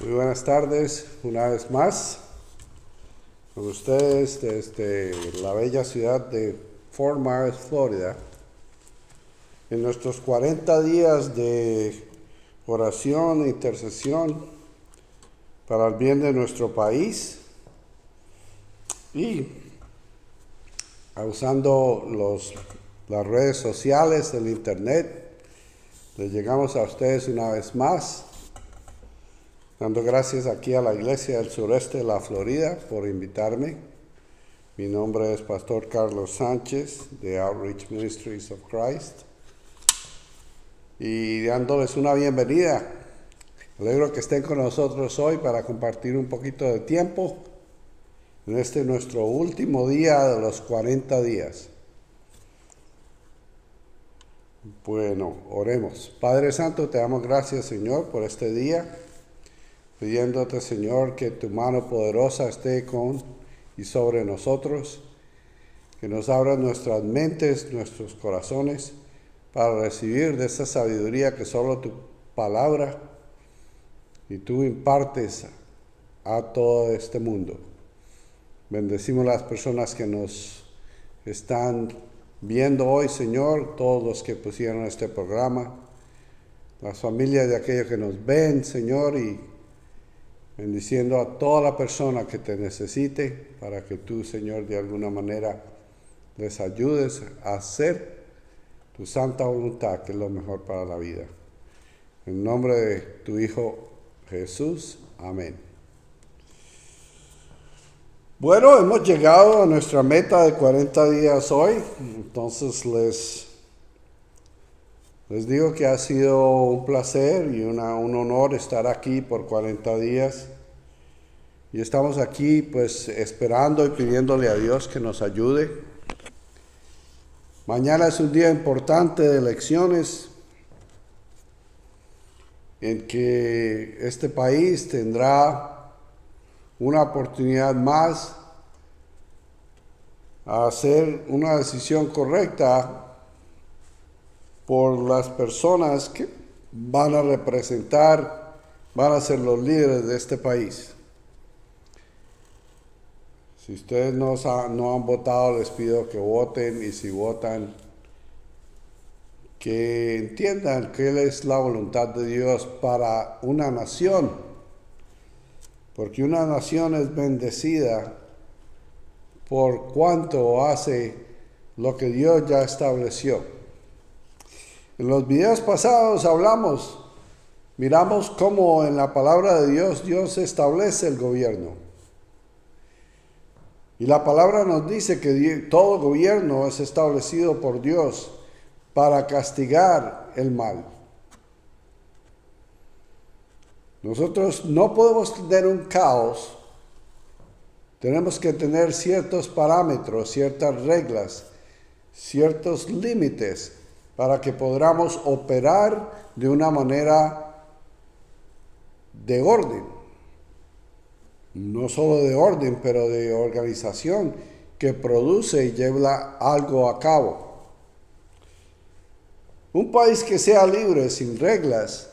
Muy buenas tardes, una vez más, con ustedes desde la bella ciudad de Fort Myers, Florida, en nuestros 40 días de oración e intercesión para el bien de nuestro país y usando las redes sociales, el internet. Les llegamos a ustedes una vez más, dando gracias aquí a la iglesia del sureste de la Florida por invitarme. Mi nombre es Pastor Carlos Sánchez de Outreach Ministries of Christ y dándoles una bienvenida. Me alegro que estén con nosotros hoy para compartir un poquito de tiempo en este nuestro último día de los 40 días. Bueno, oremos. Padre Santo, te damos gracias, Señor, por este día, pidiéndote, Señor, que tu mano poderosa esté con y sobre nosotros, que nos abran nuestras mentes, nuestros corazones, para recibir de esa sabiduría que solo tu palabra y tú impartes a todo este mundo. Bendecimos las personas que nos están viendo hoy, Señor, todos los que pusieron este programa, las familias de aquellos que nos ven, Señor, y bendiciendo a toda la persona que te necesite para que tú, Señor, de alguna manera les ayudes a hacer tu santa voluntad, que es lo mejor para la vida. En nombre de tu Hijo Jesús, amén. Bueno, hemos llegado a nuestra meta de 40 días hoy, entonces les digo que ha sido un placer y un honor estar aquí por 40 días. Y estamos aquí pues esperando y pidiéndole a Dios que nos ayude. Mañana es un día importante de elecciones en que este país tendrá una oportunidad más a hacer una decisión correcta por las personas que van a representar, van a ser los líderes de este país. Si ustedes no han votado, les pido que voten, y si votan, que entiendan que es la voluntad de Dios para una nación, porque una nación es bendecida por cuanto hace lo que Dios ya estableció. En los videos pasados miramos cómo en la palabra de Dios establece el gobierno. Y la palabra nos dice que todo gobierno es establecido por Dios para castigar el mal. Nosotros no podemos tener un caos, tenemos que tener ciertos parámetros, ciertas reglas, ciertos límites para que podamos operar de una manera de orden. No solo de orden, pero de organización que produce y lleva algo a cabo. Un país que sea libre, sin reglas,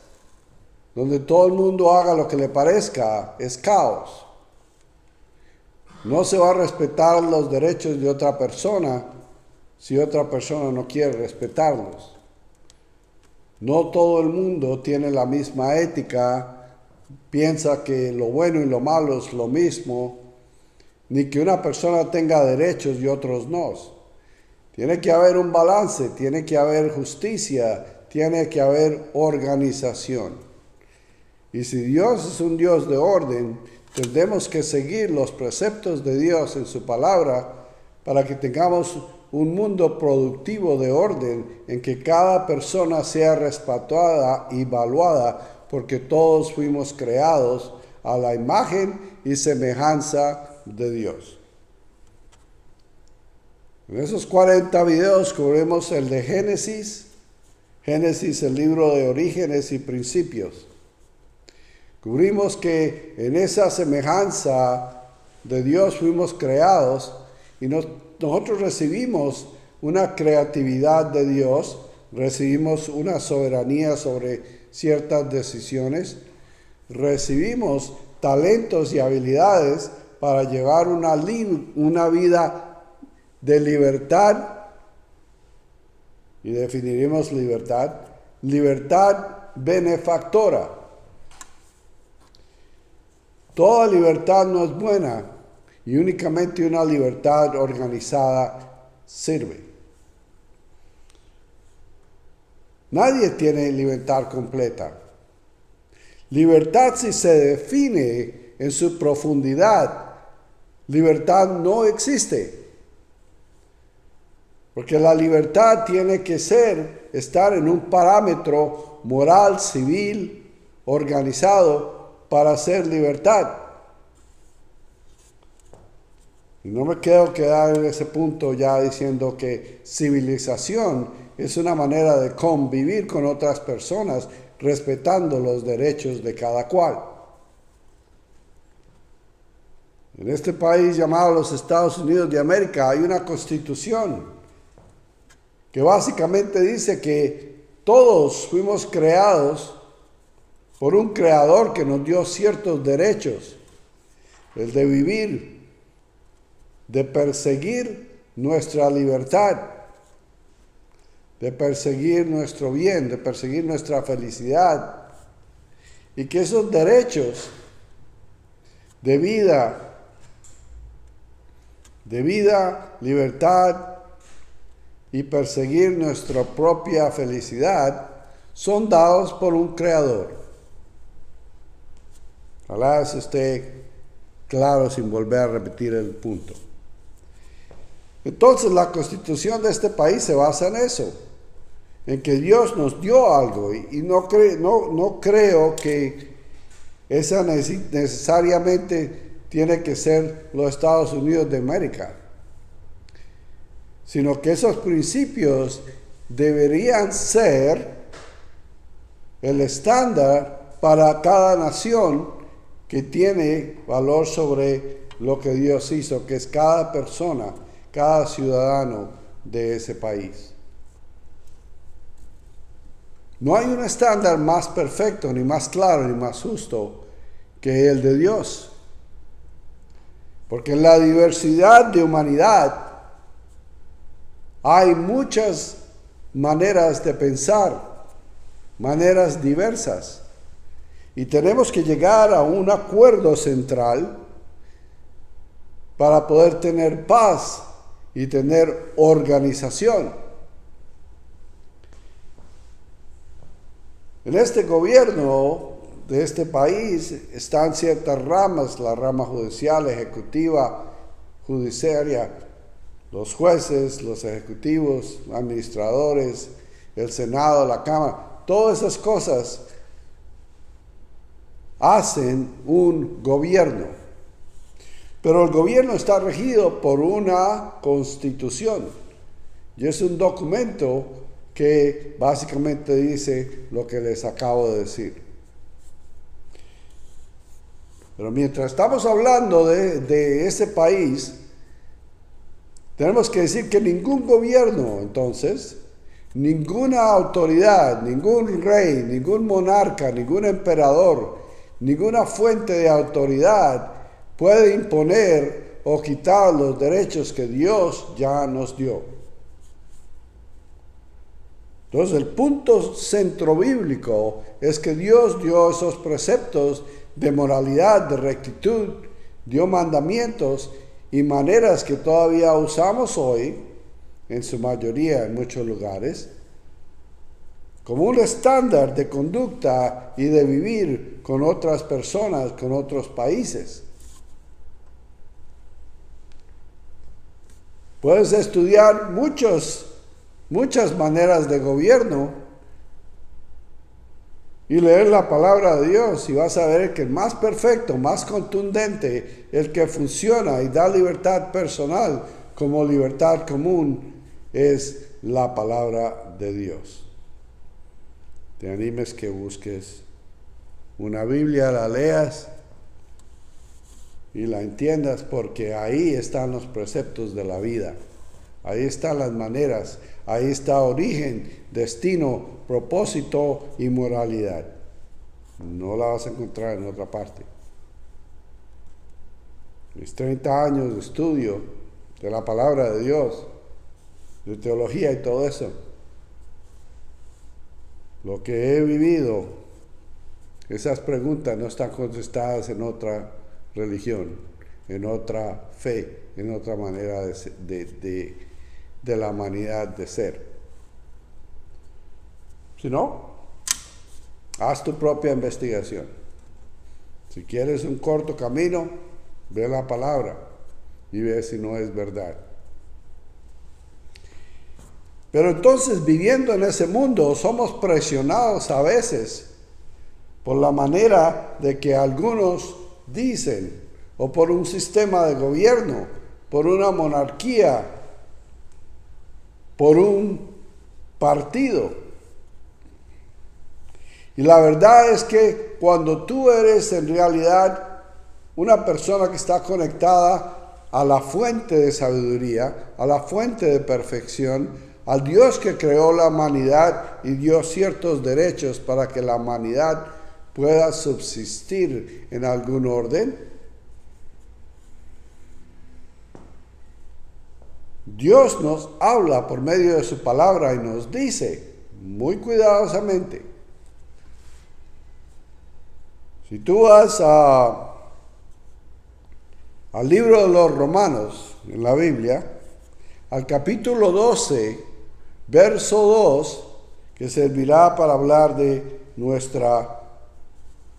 donde todo el mundo haga lo que le parezca, es caos. No se va a respetar los derechos de otra persona si otra persona no quiere respetarlos. No todo el mundo tiene la misma ética, piensa que lo bueno y lo malo es lo mismo, ni que una persona tenga derechos y otros no. Tiene que haber un balance, tiene que haber justicia, tiene que haber organización. Y si Dios es un Dios de orden, tendremos que seguir los preceptos de Dios en su palabra para que tengamos un mundo productivo de orden en que cada persona sea respetada y evaluada, porque todos fuimos creados a la imagen y semejanza de Dios. En esos 40 videos cubrimos el de Génesis, el libro de orígenes y principios. Cubrimos que en esa semejanza de Dios fuimos creados y nosotros recibimos una creatividad de Dios, recibimos una soberanía sobre ciertas decisiones, recibimos talentos y habilidades para llevar una vida de libertad, y definiremos libertad benefactora. Toda libertad no es buena y únicamente una libertad organizada sirve. Nadie tiene libertad completa. Libertad, si se define en su profundidad, libertad no existe. Porque la libertad tiene que estar en un parámetro moral, civil, organizado para ser libertad. Y no me quiero quedar en ese punto ya diciendo que civilización es una manera de convivir con otras personas respetando los derechos de cada cual. En este país llamado los Estados Unidos de América hay una constitución que básicamente dice que todos fuimos creados por un creador que nos dio ciertos derechos, el de vivir, de perseguir nuestra libertad, de perseguir nuestro bien, de perseguir nuestra felicidad, y que esos derechos de vida, libertad y perseguir nuestra propia felicidad son dados por un creador. Ojalá se esté claro sin volver a repetir el punto. Entonces la constitución de este país se basa en eso, en que Dios nos dio algo, y no creo que esa necesariamente tiene que ser los Estados Unidos de América, sino que esos principios deberían ser el estándar para cada nación que tiene valor sobre lo que Dios hizo, que es cada persona, cada ciudadano de ese país. No hay un estándar más perfecto, ni más claro, ni más justo que el de Dios. Porque en la diversidad de humanidad hay muchas maneras de pensar, maneras diversas. Y tenemos que llegar a un acuerdo central para poder tener paz y tener organización. En este gobierno de este país están ciertas ramas, la rama judicial, ejecutiva, judiciaria, los jueces, los ejecutivos, administradores, el Senado, la Cámara. Todas esas cosas hacen un gobierno. Pero el gobierno está regido por una constitución. Y es un documento que básicamente dice lo que les acabo de decir. Pero mientras estamos hablando de ese país, tenemos que decir que ningún gobierno, entonces, ninguna autoridad, ningún rey, ningún monarca, ningún emperador, ninguna fuente de autoridad puede imponer o quitar los derechos que Dios ya nos dio. Entonces, el punto centro bíblico es que Dios dio esos preceptos de moralidad, de rectitud, dio mandamientos y maneras que todavía usamos hoy, en su mayoría, en muchos lugares, como un estándar de conducta y de vivir con otras personas, con otros países. Puedes estudiar muchas maneras de gobierno y leer la palabra de Dios y vas a ver que el más perfecto, más contundente, el que funciona y da libertad personal como libertad común, es la palabra de Dios. Te animes que busques una Biblia, la leas y la entiendas, porque ahí están los preceptos de la vida. Ahí están las maneras, ahí está origen, destino, propósito y moralidad. No la vas a encontrar en otra parte. Mis 30 años de estudio de la palabra de Dios, de teología y todo eso, lo que he vivido, esas preguntas no están contestadas en otra religión, en otra fe, en otra manera de la humanidad de ser. Si no, haz tu propia investigación. Si quieres un corto camino, ve la palabra y ve si no es verdad. Pero entonces, viviendo en ese mundo, somos presionados a veces por la manera de que algunos dicen, o por un sistema de gobierno, por una monarquía, por un partido. Y la verdad es que cuando tú eres en realidad una persona que está conectada a la fuente de sabiduría, a la fuente de perfección, al Dios que creó la humanidad y dio ciertos derechos para que la humanidad pueda subsistir en algún orden, Dios nos habla por medio de su palabra y nos dice muy cuidadosamente. Si tú vas al libro de los Romanos en la Biblia, al capítulo 12, verso 2, que servirá para hablar de nuestra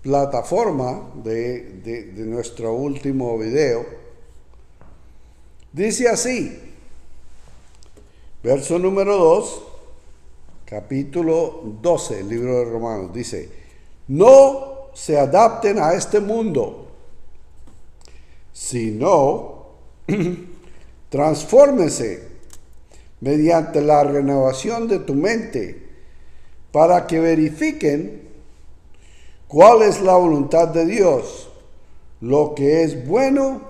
plataforma, de nuestro último video, dice así, verso número 2, capítulo 12, el libro de Romanos, dice, no se adapten a este mundo, sino transfórmese mediante la renovación de tu mente para que verifiquen cuál es la voluntad de Dios, lo que es bueno,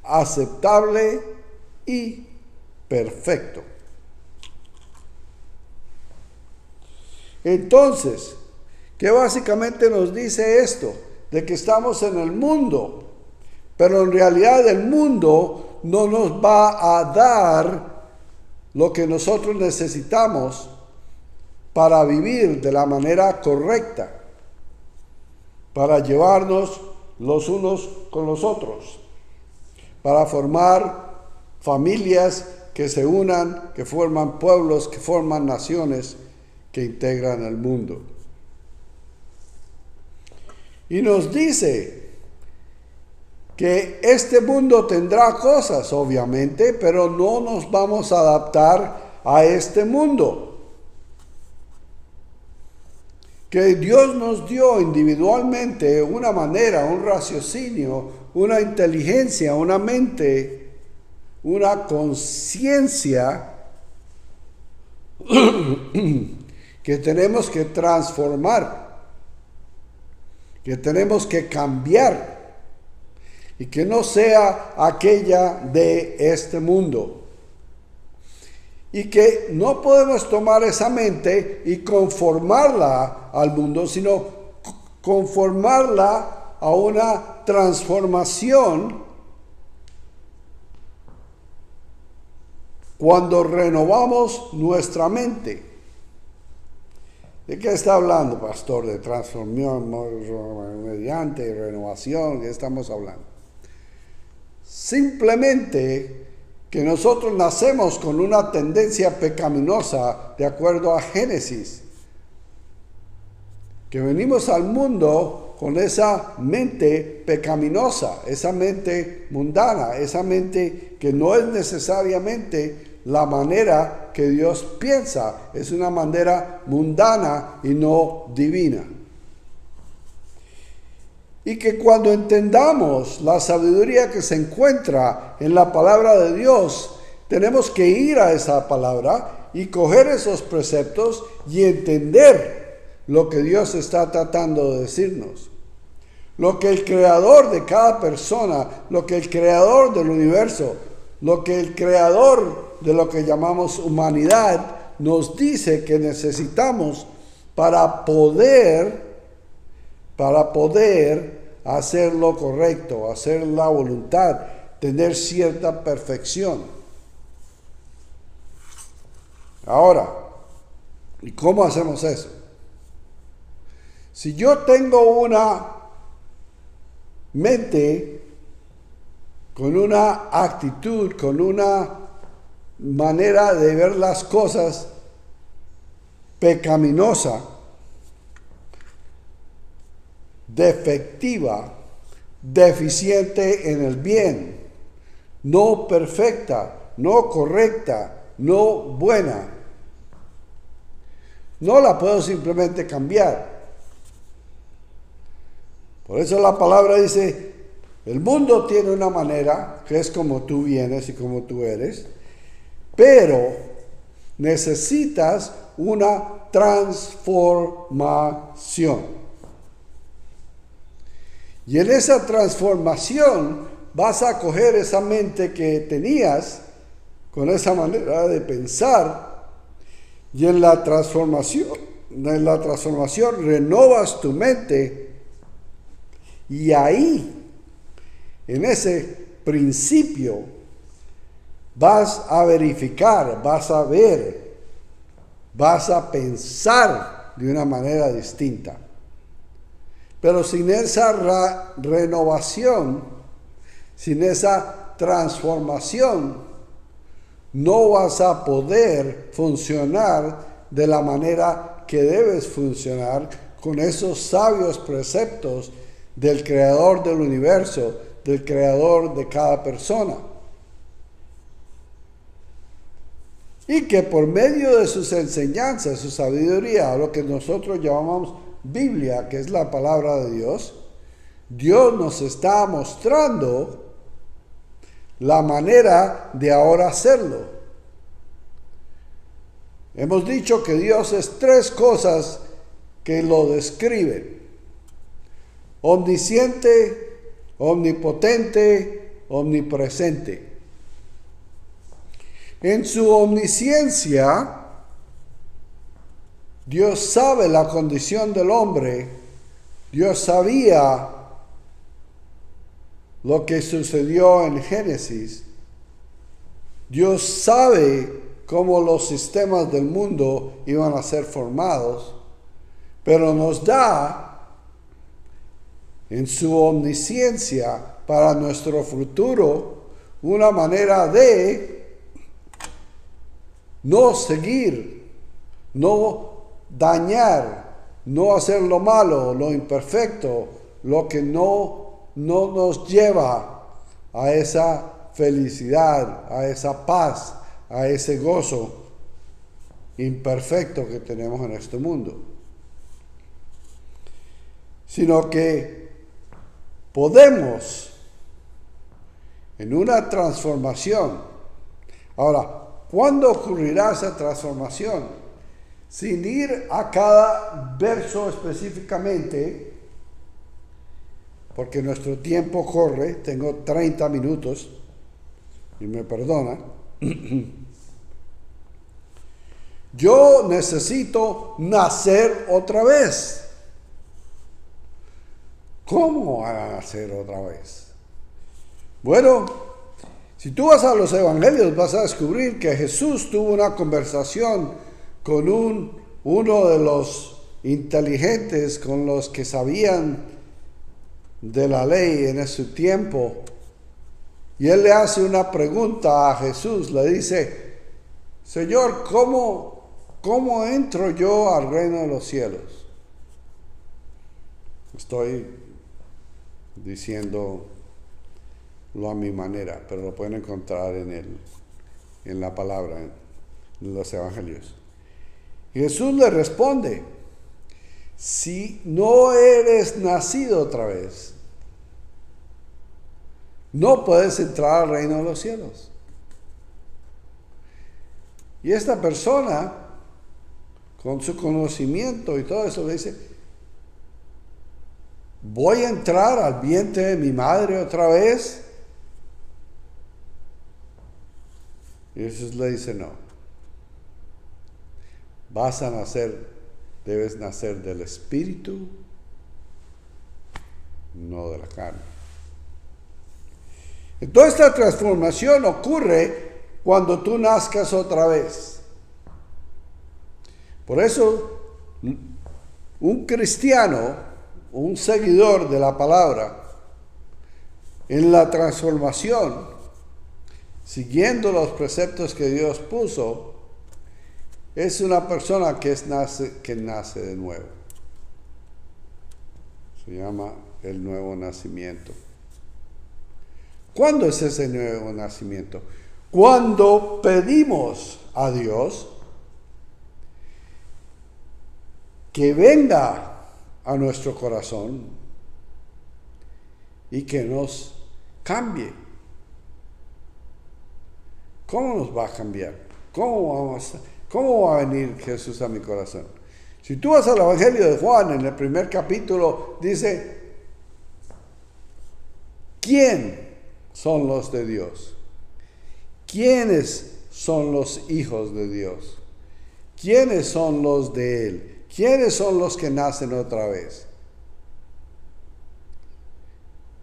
aceptable y perfecto. Entonces, ¿qué básicamente nos dice esto? De que estamos en el mundo, pero en realidad el mundo no nos va a dar lo que nosotros necesitamos para vivir de la manera correcta, para llevarnos los unos con los otros, para formar familias que se unan, que forman pueblos, que forman naciones que integran el mundo. Y nos dice que este mundo tendrá cosas, obviamente, pero no nos vamos a adaptar a este mundo. Que Dios nos dio individualmente una manera, un raciocinio, una inteligencia, una mente, una conciencia que tenemos que transformar, que tenemos que cambiar. Y que no sea aquella de este mundo. Y que no podemos tomar esa mente y conformarla al mundo, sino conformarla a una transformación cuando renovamos nuestra mente. ¿De qué está hablando, pastor? De transformación mediante renovación, ¿qué estamos hablando? Simplemente que nosotros nacemos con una tendencia pecaminosa de acuerdo a Génesis. Que venimos al mundo con esa mente pecaminosa, esa mente mundana, esa mente que no es necesariamente la manera que Dios piensa, es una manera mundana y no divina. Y que cuando entendamos la sabiduría que se encuentra en la palabra de Dios, tenemos que ir a esa palabra y coger esos preceptos y entender lo que Dios está tratando de decirnos. Lo que el creador de cada persona, lo que el creador del universo, lo que el creador de lo que llamamos humanidad nos dice que necesitamos para poder para poder hacer lo correcto, hacer la voluntad, tener cierta perfección. Ahora, ¿y cómo hacemos eso? Si yo tengo una mente con una actitud, con una manera de ver las cosas pecaminosa, defectiva, deficiente en el bien, no perfecta, no correcta, no buena, no la puedo simplemente cambiar. Por eso la palabra dice, el mundo tiene una manera que es como tú vienes y como tú eres, pero necesitas una transformación. Y en esa transformación vas a coger esa mente que tenías con esa manera de pensar y en la transformación renovas tu mente y ahí, en ese principio, vas a verificar, vas a ver, vas a pensar de una manera distinta. Pero sin esa renovación, sin esa transformación, no vas a poder funcionar de la manera que debes funcionar con esos sabios preceptos del Creador del universo, del Creador de cada persona. Y que por medio de sus enseñanzas, su sabiduría, lo que nosotros llamamos Biblia, que es la palabra de Dios, Dios nos está mostrando la manera de ahora hacerlo. Hemos dicho que Dios es tres cosas que lo describen: omnisciente, omnipotente, omnipresente. En su omnisciencia, Dios sabe la condición del hombre. Dios sabía lo que sucedió en Génesis. Dios sabe cómo los sistemas del mundo iban a ser formados, pero nos da en su omnisciencia para nuestro futuro una manera de no seguir, no dañar, no hacer lo malo, lo imperfecto, lo que no nos lleva a esa felicidad, a esa paz, a ese gozo imperfecto que tenemos en este mundo. Sino que podemos en una transformación. Ahora, ¿cuándo ocurrirá esa transformación? Sin ir a cada verso específicamente, porque nuestro tiempo corre, tengo 30 minutos, y me perdona. Yo necesito nacer otra vez. ¿Cómo van a nacer otra vez? Bueno, si tú vas a los evangelios vas a descubrir que Jesús tuvo una conversación con uno de los inteligentes, con los que sabían de la ley en ese tiempo. Y él le hace una pregunta a Jesús, le dice: Señor, ¿cómo entro yo al reino de los cielos? Estoy diciéndolo a mi manera, pero lo pueden encontrar en la palabra, en los evangelios. Y Jesús le responde: si no eres nacido otra vez, no puedes entrar al reino de los cielos. Y esta persona, con su conocimiento y todo eso, le dice: ¿voy a entrar al vientre de mi madre otra vez? Y Jesús le dice: no. Debes nacer del Espíritu no de la carne. Entonces esta transformación ocurre cuando tú nazcas otra vez. Por eso, un cristiano, un seguidor de la palabra, en la transformación, siguiendo los preceptos que Dios puso, es una persona que nace de nuevo. Se llama el nuevo nacimiento. ¿Cuándo es ese nuevo nacimiento? Cuando pedimos a Dios que venga a nuestro corazón y que nos cambie. ¿Cómo nos va a cambiar? ¿Cómo va a venir Jesús a mi corazón? Si tú vas al Evangelio de Juan, en el primer capítulo, dice, ¿quién son los de Dios? ¿Quiénes son los hijos de Dios? ¿Quiénes son los de Él? ¿Quiénes son los que nacen otra vez?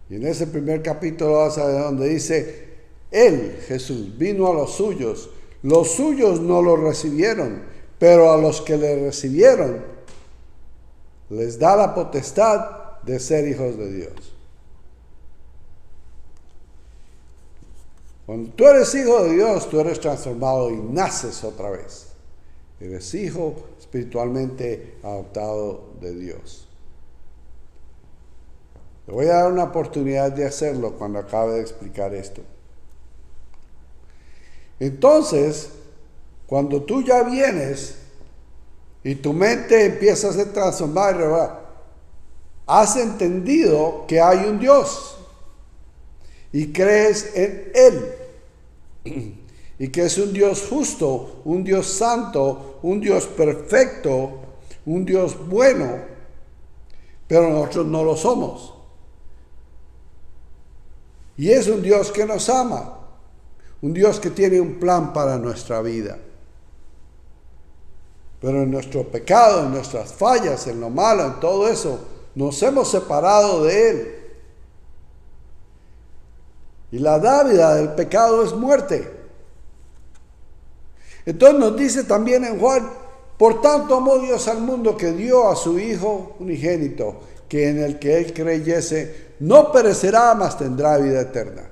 Y en ese primer capítulo vas a ver donde dice, Él, Jesús, vino a los suyos no lo recibieron, pero a los que le recibieron, les da la potestad de ser hijos de Dios. Cuando tú eres hijo de Dios, tú eres transformado y naces otra vez. Eres hijo espiritualmente adoptado de Dios. Te voy a dar una oportunidad de hacerlo cuando acabe de explicar esto. Entonces, cuando tú ya vienes y tu mente empieza a ser transformada, has entendido que hay un Dios y crees en Él y que es un Dios justo, un Dios santo, un Dios perfecto, un Dios bueno, pero nosotros no lo somos. Y es un Dios que nos ama. Un Dios que tiene un plan para nuestra vida. Pero en nuestro pecado, en nuestras fallas, en lo malo, en todo eso, nos hemos separado de Él. Y la dávida del pecado es muerte. Entonces nos dice también en Juan, por tanto amó Dios al mundo que dio a su Hijo unigénito, que en el que Él creyese no perecerá, mas tendrá vida eterna.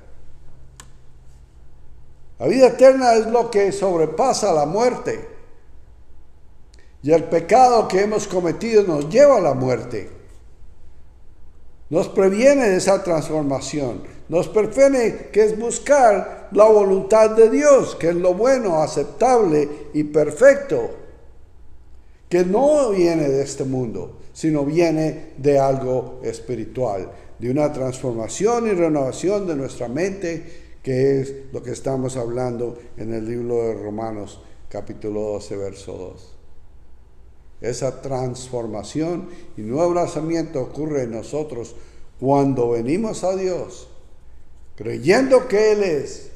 La vida eterna es lo que sobrepasa la muerte. Y el pecado que hemos cometido nos lleva a la muerte. Nos previene de esa transformación. Nos previene que es buscar la voluntad de Dios, que es lo bueno, aceptable y perfecto. Que no viene de este mundo, sino viene de algo espiritual. De una transformación y renovación de nuestra mente, que es lo que estamos hablando en el libro de Romanos, capítulo 12, verso 2. Esa transformación y nuevo nacimiento ocurre en nosotros cuando venimos a Dios, creyendo que Él es,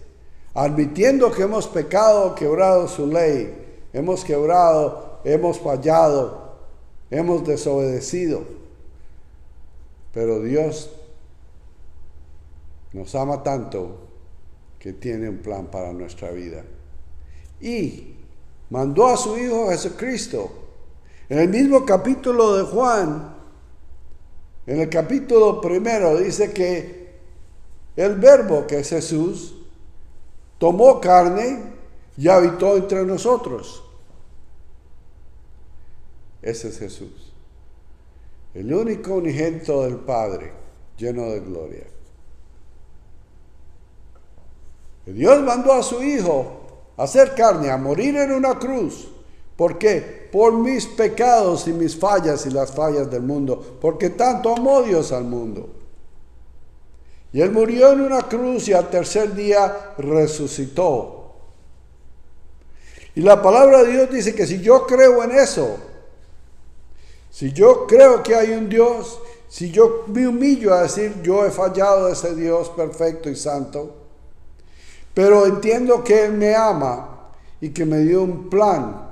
admitiendo que hemos pecado, quebrado su ley, hemos fallado, hemos desobedecido. Pero Dios nos ama tanto que tiene un plan para nuestra vida. Y mandó a su Hijo Jesucristo. En el mismo capítulo de Juan, en el capítulo 1, dice que el Verbo, que es Jesús, tomó carne y habitó entre nosotros. Ese es Jesús, el único unigénito del Padre, lleno de gloria. Dios mandó a su Hijo a hacer carne, a morir en una cruz. ¿Por qué? Por mis pecados y mis fallas y las fallas del mundo. Porque tanto amó Dios al mundo. Y Él murió en una cruz y al tercer día resucitó. Y la palabra de Dios dice que si yo creo en eso, si yo creo que hay un Dios, si yo me humillo a decir yo he fallado a ese Dios perfecto y santo, pero entiendo que Él me ama y que me dio un plan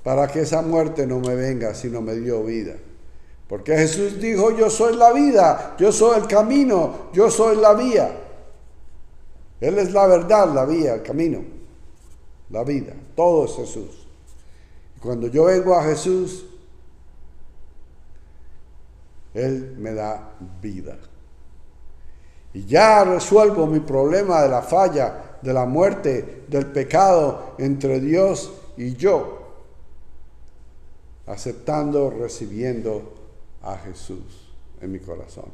para que esa muerte no me venga, sino me dio vida. Porque Jesús dijo, yo soy la vida, yo soy el camino, yo soy la vía. Él es la verdad, la vía, el camino, la vida. Todo es Jesús. Y cuando yo vengo a Jesús, Él me da vida. Y ya resuelvo mi problema de la falla, de la muerte, del pecado entre Dios y yo, aceptando, recibiendo a Jesús en mi corazón.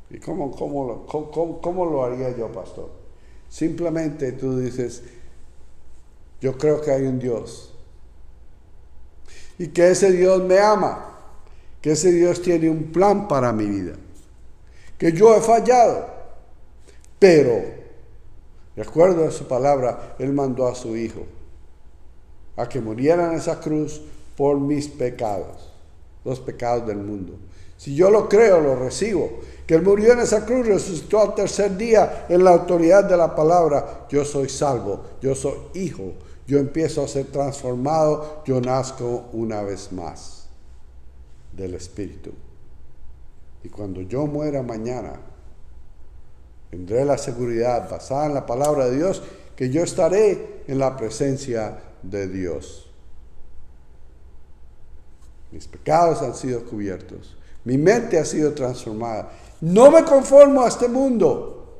¿Y cómo lo haría yo, pastor? Simplemente tú dices, yo creo que hay un Dios y que ese Dios me ama, que ese Dios tiene un plan para mi vida, que yo he fallado, pero de acuerdo a su palabra, Él mandó a su Hijo a que muriera en esa cruz por mis pecados, los pecados del mundo. Si yo lo creo, lo recibo, que Él murió en esa cruz, resucitó al tercer día en la autoridad de la palabra, yo soy salvo, yo soy hijo, yo empiezo a ser transformado, yo nazco una vez más del Espíritu. Y cuando yo muera mañana, tendré la seguridad basada en la palabra de Dios que yo estaré en la presencia de Dios. Mis pecados han sido cubiertos. Mi mente ha sido transformada. No me conformo a este mundo,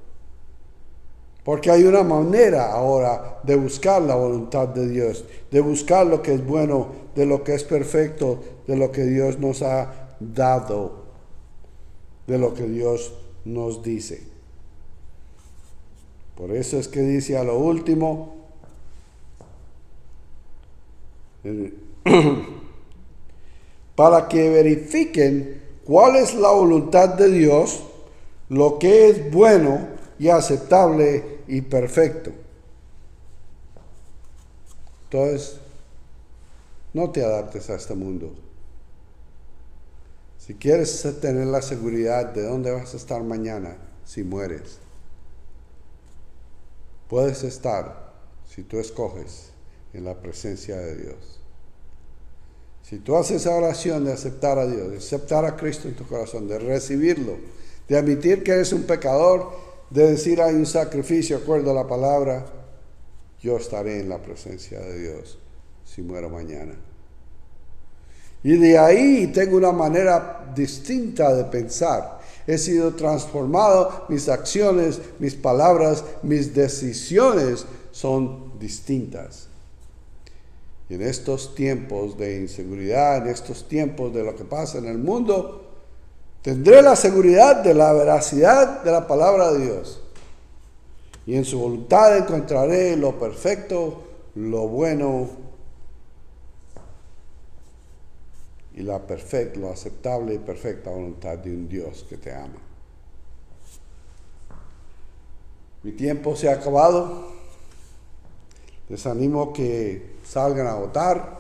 porque hay una manera ahora de buscar la voluntad de Dios, de buscar lo que es bueno, de lo que es perfecto, de lo que Dios nos ha dado, de lo que Dios nos dice. Por eso es que dice a lo último, para que verifiquen cuál es la voluntad de Dios, lo que es bueno y aceptable y perfecto. Entonces, no te adaptes a este mundo. Si quieres tener la seguridad de dónde vas a estar mañana si mueres, puedes estar, si tú escoges, en la presencia de Dios. Si tú haces esa oración de aceptar a Dios, de aceptar a Cristo en tu corazón, de recibirlo, de admitir que eres un pecador, de decir hay un sacrificio, acuerdo a la palabra, yo estaré en la presencia de Dios si muero mañana. Y de ahí tengo una manera distinta de pensar. He sido transformado, mis acciones, mis palabras, mis decisiones son distintas. Y en estos tiempos de inseguridad, en estos tiempos de lo que pasa en el mundo, tendré la seguridad de la veracidad de la palabra de Dios. Y en su voluntad encontraré lo perfecto, lo bueno y lo aceptable y perfecta voluntad de un Dios que te ama. Mi tiempo se ha acabado. Les animo que salgan a votar,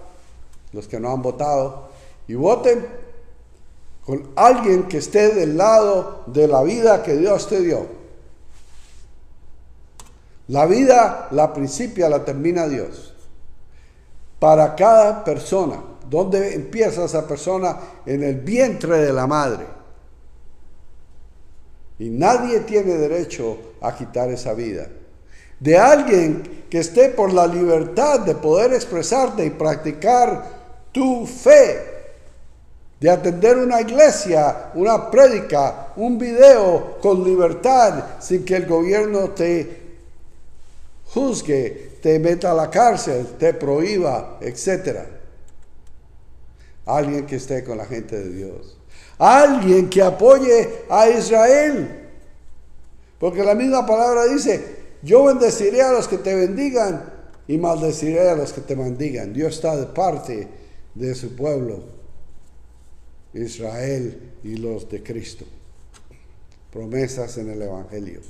los que no han votado, y voten con alguien que esté del lado de la vida que Dios te dio. La vida la principia, la termina Dios. Para cada persona. ¿Dónde empieza esa persona? En el vientre de la madre. Y nadie tiene derecho a quitar esa vida. De alguien que esté por la libertad de poder expresarte y practicar tu fe. De atender una iglesia, una prédica, un video con libertad, sin que el gobierno te juzgue, te meta a la cárcel, te prohíba, etc. Alguien que esté con la gente de Dios. Alguien que apoye a Israel. Porque la misma palabra dice, yo bendeciré a los que te bendigan y maldeciré a los que te maldigan. Dios está de parte de su pueblo, Israel y los de Cristo. Promesas en el Evangelio.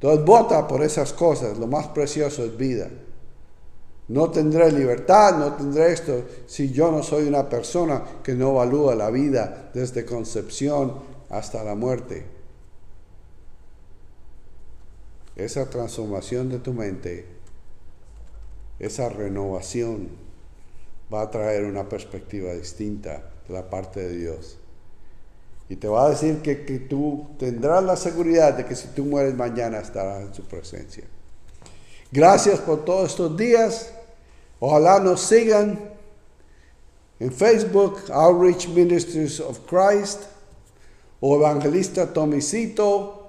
Entonces vota por esas cosas. Lo más precioso es vida. No tendré libertad, no tendré esto, si yo no soy una persona que no evalúa la vida desde concepción hasta la muerte. Esa transformación de tu mente, esa renovación va a traer una perspectiva distinta de la parte de Dios. Y te va a decir que tú tendrás la seguridad de que si tú mueres mañana estarás en su presencia. Gracias por todos estos días. Ojalá nos sigan en Facebook, Outreach Ministries of Christ, o Evangelista Tomicito,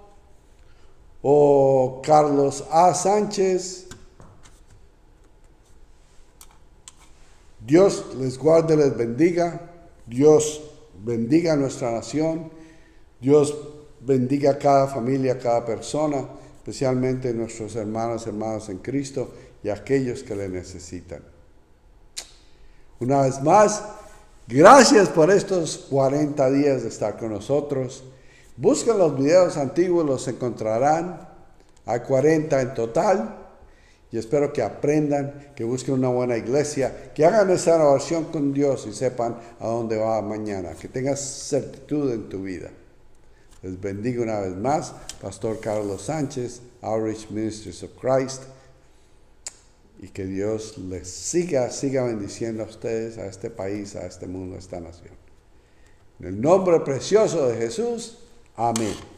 o Carlos A. Sánchez. Dios les guarde, les bendiga. Dios bendiga a nuestra nación. Dios bendiga a cada familia, a cada persona, especialmente nuestros hermanos en Cristo y aquellos que le necesitan. Una vez más, gracias por estos 40 días de estar con nosotros. Busquen los videos antiguos, los encontrarán. Hay 40 en total. Y espero que aprendan, que busquen una buena iglesia, que hagan esa oración con Dios y sepan a dónde va mañana. Que tengas certidumbre en tu vida. Les bendigo una vez más. Pastor Carlos Sánchez, Outreach Ministries of Christ. Y que Dios les siga bendiciendo a ustedes, a este país, a este mundo, a esta nación. En el nombre precioso de Jesús. Amén.